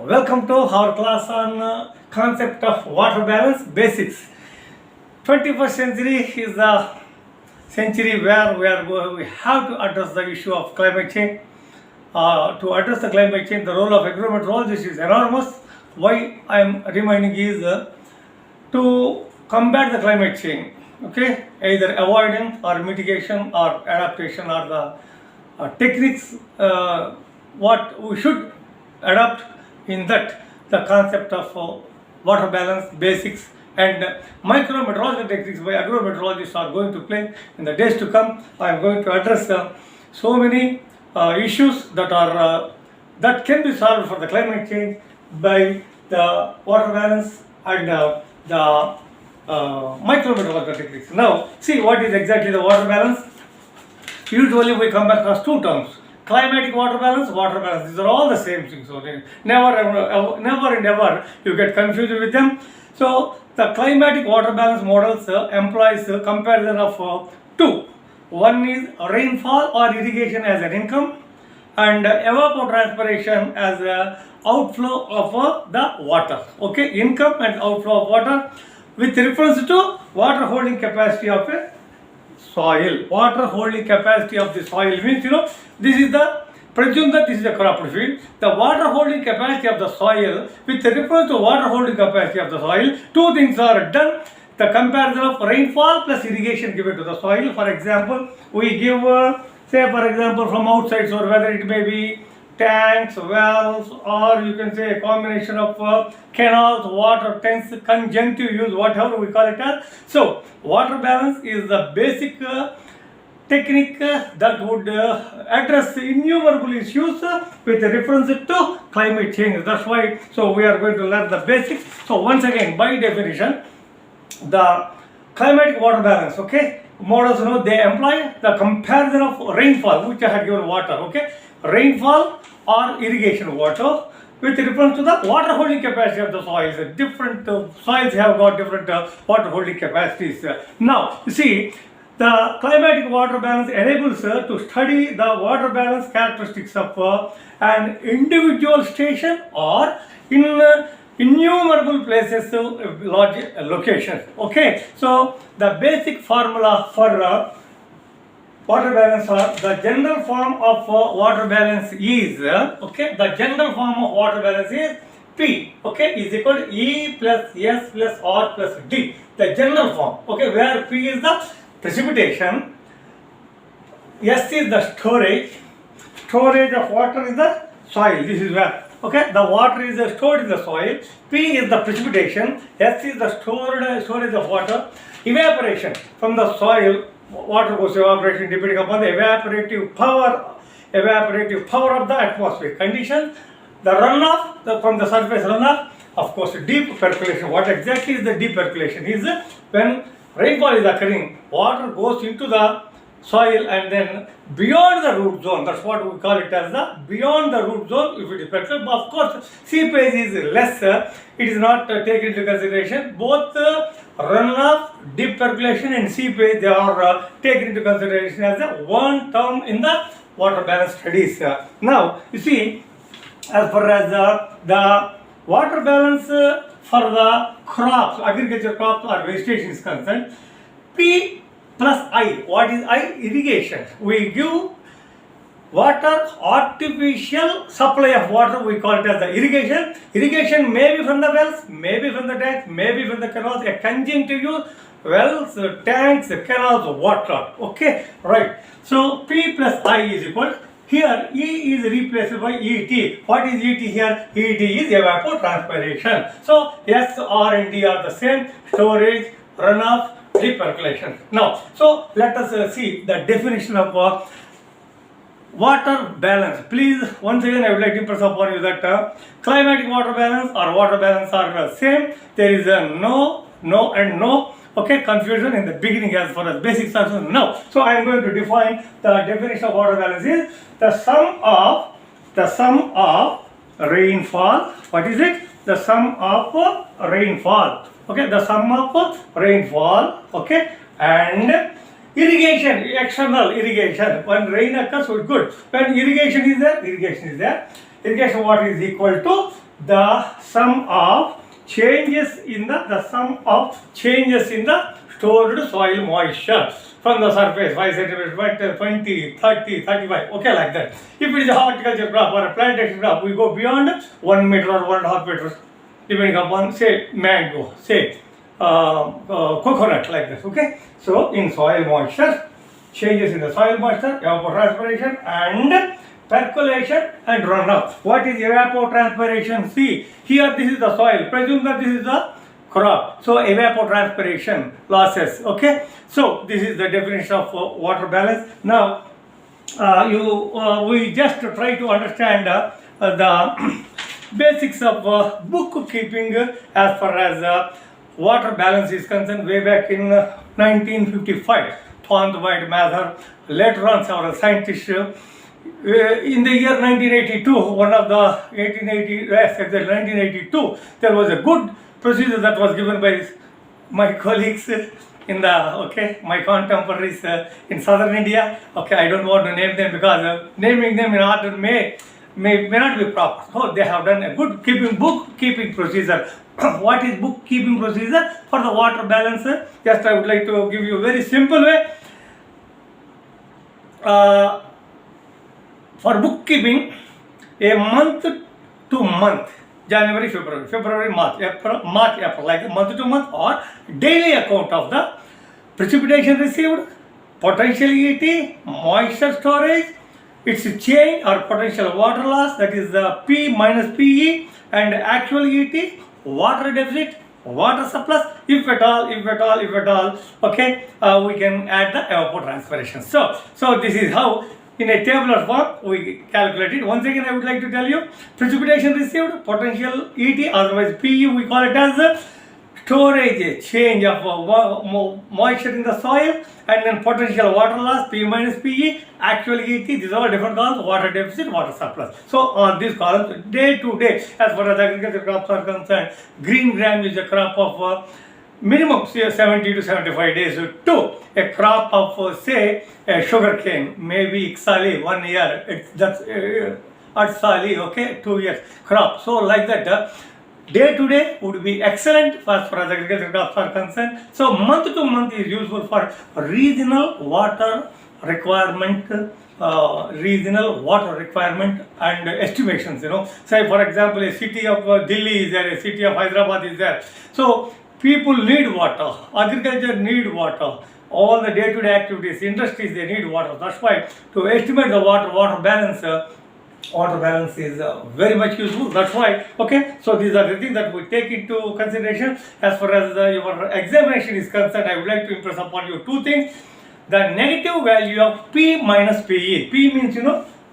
Welcome to our class on concept of water balance basics. 21st century is the century where we have to address the issue of climate change. To address the climate change, the role of agrometeorologists is enormous. Why I am reminding is to combat the climate change. Okay, either avoidance or mitigation or adaptation are the techniques what we should adopt in that the concept of water balance basics and micrometeorological techniques by agrometeorologists are going to play in the days to come. I am going to address so many issues that are that can be solved for the climate change by the water balance and the micrometeorological techniques. Now, see what is exactly the water balance. Usually we come across two terms: climatic water balance, water balance. These are all the same things. So never and ever you get confused with them. So the climatic water balance models employs comparison of two. One is rainfall or irrigation as an income, and evapotranspiration as a outflow of the water. Okay, income and outflow of water with reference to water holding capacity of a soil. Water holding capacity of the soil means, this is the, presume that this is a cropped field. The water holding capacity of the soil with reference to water holding capacity of the soil, two things are done. The comparison of rainfall plus irrigation given to the soil. For example, we give say for example from outside source, whether it may be tanks, wells, or you can say a combination of canals, water tanks, conjunctive use, whatever we call it as. So water balance is the basic technique that would address innumerable issues with reference to climate change. That's why, so we are going to learn the basics. So once again, by definition, the climatic water balance, okay, models, they employ the comparison of rainfall, which I had given water, okay, rainfall or irrigation water with reference to the water holding capacity of the soils. Different soils have got different water holding capacities. Now, you see, the climatic water balance enables to study the water balance characteristics of an individual station or in innumerable places, large locations. Okay, so the basic formula for water balance, the general form of water balance is, okay, the general form of water balance is P, okay, is equal to E plus S plus R plus D, the general form, okay, where P is the precipitation, S is the storage of water in the soil, this is where, okay, the water is stored in the soil, P is the precipitation, S is the storage of water, evaporation from the soil, water goes evaporation depending upon the evaporative power of the atmospheric conditions. The runoff from the surface runoff, of course, deep percolation. What exactly is the deep percolation? Is when rainfall is occurring, water goes into the soil and then beyond the root zone. That's what we call it as the beyond the root zone. If it is percolation, but of course, seepage is less. It is not taken into consideration. Both runoff, deep percolation and seepage, they are taken into consideration as a one term in the water balance studies. Now, you see, as far as the water balance for the crops, agriculture crops or vegetation is concerned, P plus I. What is I? Irrigation. We give water, artificial supply of water, we call it as the irrigation. Irrigation may be from the wells, may be from the tanks, may be from the canals, a conjunctive use, wells, tanks, canals, water. Okay, right. So P plus I is equal. Here E is replaced by ET. What is ET here? ET is evapotranspiration. So S, R and D are the same: storage, runoff, deep percolation. Now, so let us see the definition of water balance. Please, once again, I would like to impress upon you that climatic water balance or water balance are same. There is a no, and no. Okay, confusion in the beginning as far as basics are concerned. No. So I am going to define the definition of water balance is the sum of rainfall. What is it? The sum of rainfall. Okay, the sum of rainfall. Okay, and irrigation, external irrigation. When rain occurs, so good. When irrigation is there, irrigation water is equal to the sum of changes in the sum of changes in the stored soil moisture from the surface 5 centimeters, 20, 30, 35, okay, like that. If it is a horticulture crop or a plantation crop, we go beyond 1 meter or 1.5 meters, depending upon, say, mango, say, coconut, like this, okay. So, in soil moisture, changes in the soil moisture, evapotranspiration and percolation and runoff. What is evapotranspiration? See, here this is the soil. Presume that this is the crop. So evapotranspiration losses. Okay. So this is the definition of water balance. Now, we just try to understand the basics of bookkeeping as far as water balance is concerned. Way back in 1955, Thorndike Mather. Later on, several scientists. In the year 1982, one of the 1982, there was a good procedure that was given by my colleagues in the, my contemporaries in southern India. Okay, I don't want to name them because naming them in order may not be proper. So they have done a good bookkeeping procedure. What is bookkeeping procedure for the water balance? Just I would like to give you a very simple way. For bookkeeping, a month to month, January, February, March, April, like month to month, or daily account of the precipitation received, potential ET, moisture storage, its change or potential water loss, that is the P minus PE, and actual ET, water deficit, water surplus, if at all, okay, we can add the evapotranspiration. So this is how in a tabular form we calculate it. Once again, I would like to tell you, precipitation received, potential ET, otherwise PE, we call it as the storage, change of moisture in the soil, and then potential water loss, P minus PE, actual ET, these are all different columns, water deficit, water surplus. So on these columns, day to day, as far as agriculture crops are concerned, green gram is a crop of minimum 70 to 75 days to a crop of say sugar cane, maybe Iksali 1 year, that's Atsali, okay, 2 years crop. So like that, day to day would be excellent as far as agriculture crops are concerned. So month to month is useful for regional water requirement and estimations. Say for example, a city of Delhi is there, a city of Hyderabad is there. So people need water, agriculture need water, all the day-to-day activities, industries, they need water. That's why to estimate the water balance is very much useful. That's why, okay, so these are the things that we take into consideration. As far as your examination is concerned, I would like to impress upon you two things. The negative value of P minus PE. P means,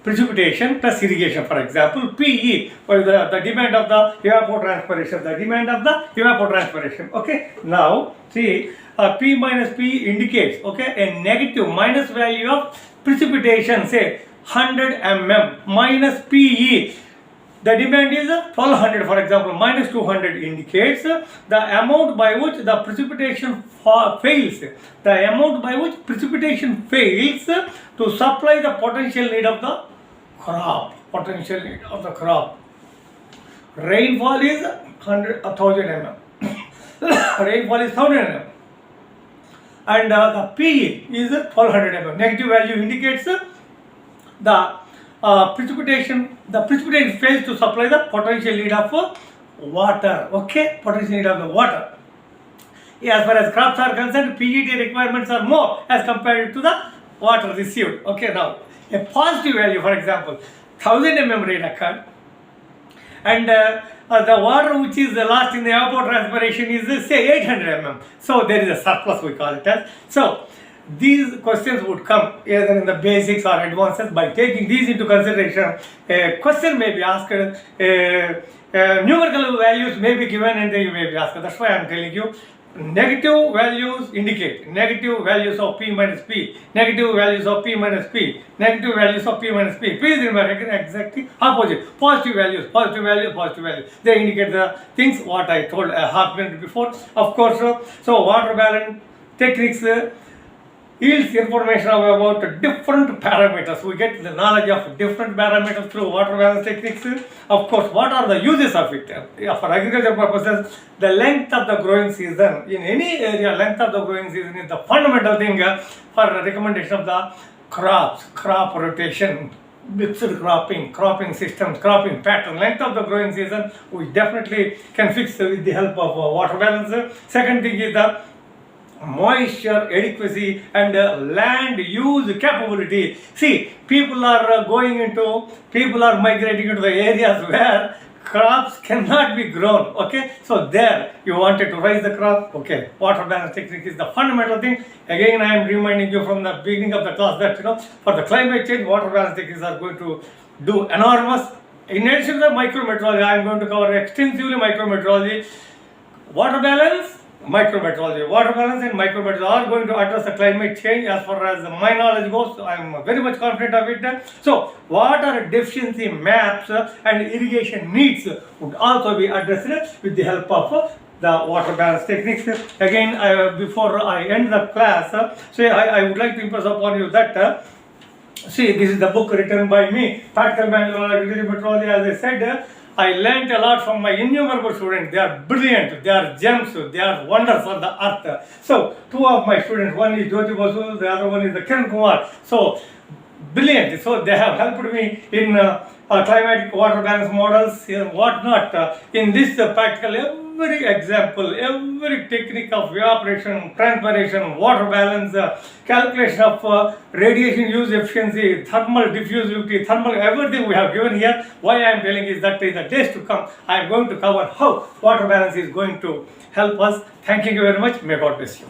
precipitation plus irrigation, for example. PE, or the demand of the evapotranspiration, okay. Now see, P minus P indicates, okay, a negative minus value of precipitation, say 100 mm minus PE. The demand is 1200, for example, minus 200 indicates the amount by which the precipitation fails. The amount by which precipitation fails to supply the potential need of the crop. Rainfall is 1000 mm. Rainfall is 1000 mm. And the PE is 1200 mm. Negative value indicates the precipitation fails to supply the potential need of water. Okay, potential need of the water. As far as crops are concerned, PET requirements are more as compared to the water received. Okay, now a positive value, for example, 1000 mm rain occurred, and the water which is lost in the evapotranspiration is say 800 mm. So there is a surplus, we call it as. So these questions would come either in the basics or advances. By taking these into consideration, a question may be asked, numerical values may be given and then you may be asked. That's why I am telling you, negative values indicate negative values of P minus P, negative values of P minus P, negative values of P minus P. Please remember, exactly opposite. Positive values. They indicate the things what I told a half minute before. Of course, so water balance techniques yields information about different parameters. We get the knowledge of different parameters through water balance techniques. Of course, what are the uses of it? For agriculture purposes, the length of the growing season in any area, length of the growing season is the fundamental thing for recommendation of the crops, crop rotation, mixed cropping systems, cropping pattern, length of the growing season. We definitely can fix with the help of water balance. Second thing is the moisture adequacy and land use capability. See, people are migrating into the areas where crops cannot be grown. Okay, so there you wanted to raise the crop. Okay, water balance technique is the fundamental thing. Again, I am reminding you from the beginning of the class that for the climate change, water balance techniques are going to do enormous. In addition to the micrometeorology, I am going to cover extensively micrometeorology. Water balance, micrometeorology. Water balance and micrometeorology are going to address the climate change as far as my knowledge goes. I am very much confident of it. So, water deficiency maps and irrigation needs would also be addressed with the help of the water balance techniques. Again, before I end the class, I would like to impress upon you that see, this is the book written by me, Practical Manual on Agricultural Meteorology. As I said, I learned a lot from my innumerable students. They are brilliant, they are gems, they are wonders of the earth. So, two of my students, one is Jyoti Basu, the other one is the Kiran Kumar. So, brilliant. So, they have helped me in climatic water balance models and whatnot. In this practical, every example, every technique of evaporation, transpiration, water balance, calculation of radiation use efficiency, thermal diffusivity, thermal, everything we have given here. Why I am telling is that in the days to come, I am going to cover how water balance is going to help us. Thank you very much. May God bless you.